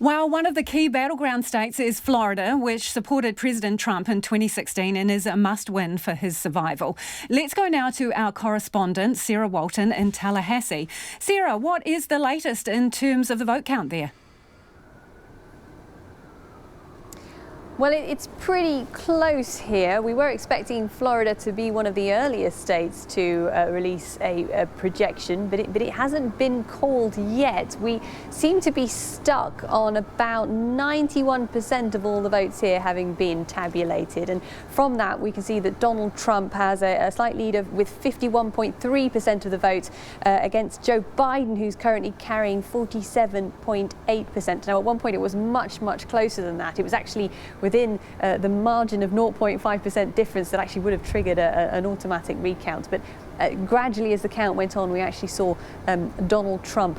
Well, one of the key battleground states is Florida, which supported President Trump in 2016 and is a must-win for his survival. Let's go now to our correspondent, Sarah Walton in Tallahassee. Sarah, what is the latest in terms of the vote count there? Well, it's pretty close here. We were expecting Florida to be one of the earliest states to release a projection, but it hasn't been called yet. We seem to be stuck on about 91% of all the votes here having been tabulated. And from that, we can see that Donald Trump has a slight lead with 51.3% of the vote against Joe Biden, who's currently carrying 47.8%. Now, at one point, it was much, much closer than that. It was actually within the margin of 0.5% difference that actually would have triggered an automatic recount. But gradually, as the count went on, we actually saw Donald Trump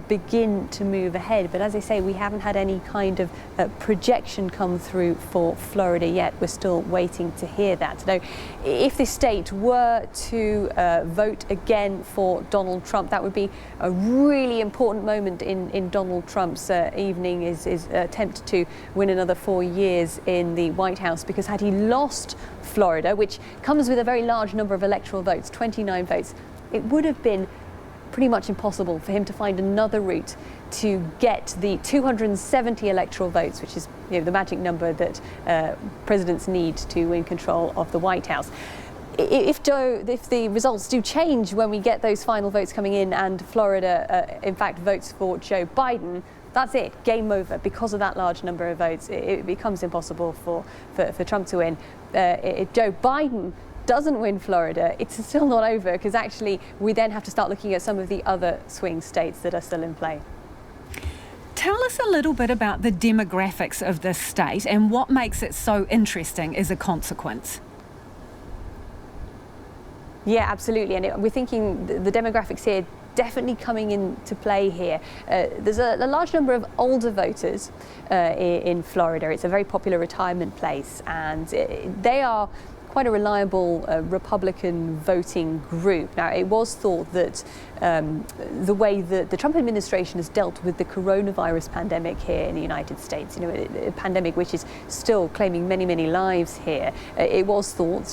begin to move ahead. But as I say, we haven't had any kind of projection come through for Florida yet. We're still waiting to hear that. Now, if this state were to vote again for Donald Trump, that would be a really important moment in Donald Trump's evening, his attempt to win another 4 years in the White House. Because had he lost Florida, which comes with a very large number of electoral votes, 29 votes, it would have been pretty much impossible for him to find another route to get the 270 electoral votes, which is the magic number that presidents need to win control of the White House. If the results do change when we get those final votes coming in and Florida in fact votes for Joe Biden, that's it, game over. Because of that large number of votes, it becomes impossible for Trump to win. If Joe Biden doesn't win Florida, it's still not over, because actually we then have to start looking at some of the other swing states that are still in play. Tell us a little bit about the demographics of this state and what makes it so interesting as a consequence. Yeah, absolutely. And we're thinking the demographics here definitely coming into play here. There's a large number of older voters in Florida. It's a very popular retirement place, and they are quite a reliable Republican voting group. Now, it was thought that the way that the Trump administration has dealt with the coronavirus pandemic here in the United States, a pandemic which is still claiming many, many lives here, it was thought,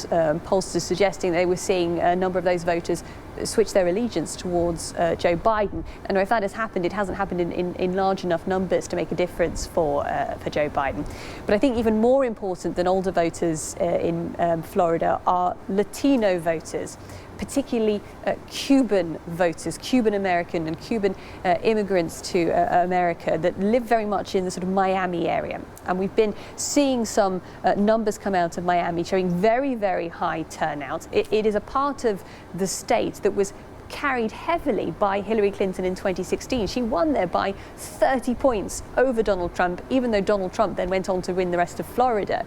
pollsters suggesting they were seeing a number of those voters switch their allegiance towards Joe Biden. And if that has happened, it hasn't happened in large enough numbers to make a difference for Joe Biden. But I think even more important than older voters in Florida are Latino voters, particularly Cuban voters, Cuban American and Cuban immigrants to America that live very much in the sort of Miami area. And we've been seeing some numbers come out of Miami showing very, very high turnout. It is a part of the state that was carried heavily by Hillary Clinton in 2016. She won there by 30 points over Donald Trump, even though Donald Trump then went on to win the rest of Florida.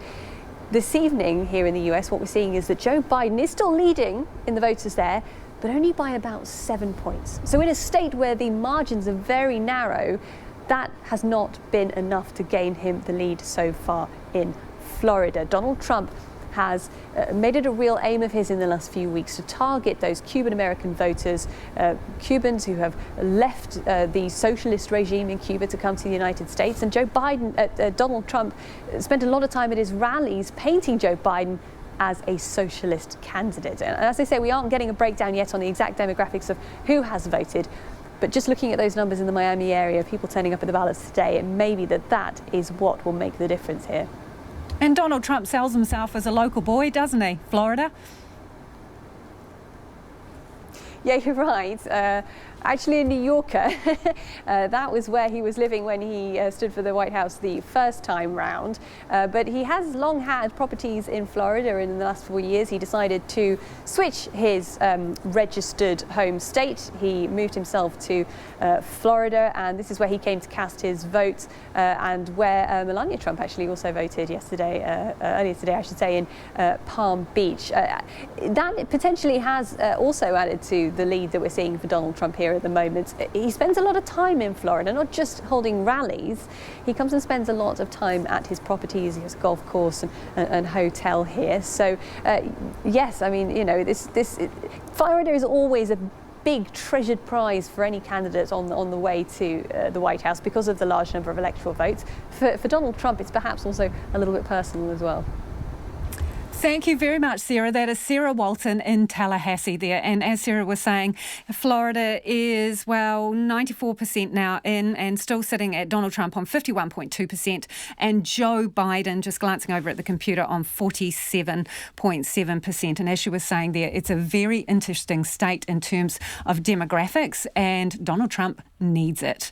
This evening here in the US, what we're seeing is that Joe Biden is still leading in the voters there, but only by about 7 points. So in a state where the margins are very narrow, that has not been enough to gain him the lead so far in Florida. Donald Trump has made it a real aim of his in the last few weeks to target those Cuban American voters, Cubans who have left the socialist regime in Cuba to come to the United States. And Donald Trump spent a lot of time at his rallies painting Joe Biden as a socialist candidate. And as I say, we aren't getting a breakdown yet on the exact demographics of who has voted. But just looking at those numbers in the Miami area, people turning up at the ballots today, it may be that is what will make the difference here. And Donald Trump sells himself as a local boy, doesn't he? Florida? Yeah, you're right. Actually, a New Yorker. That was where he was living when he stood for the White House the first time round. But he has long had properties in Florida, and in the last 4 years he decided to switch his registered home state. He moved himself to Florida, and this is where he came to cast his vote, and where Melania Trump actually also voted earlier today, I should say, in Palm Beach. That potentially has also added to the lead that we're seeing for Donald Trump here at the moment. He spends a lot of time in Florida, not just holding rallies. He comes and spends a lot of time at his properties, his golf course and hotel here. So yes, I mean, Florida is always a big treasured prize for any candidate on the way to the White House because of the large number of electoral votes. For Donald Trump, it's perhaps also a little bit personal as well. Thank you very much, Sarah. That is Sarah Walton in Tallahassee there. And as Sarah was saying, Florida is, 94% now in and still sitting at Donald Trump on 51.2% and Joe Biden, just glancing over at the computer, on 47.7%. And as she was saying there, it's a very interesting state in terms of demographics, and Donald Trump needs it.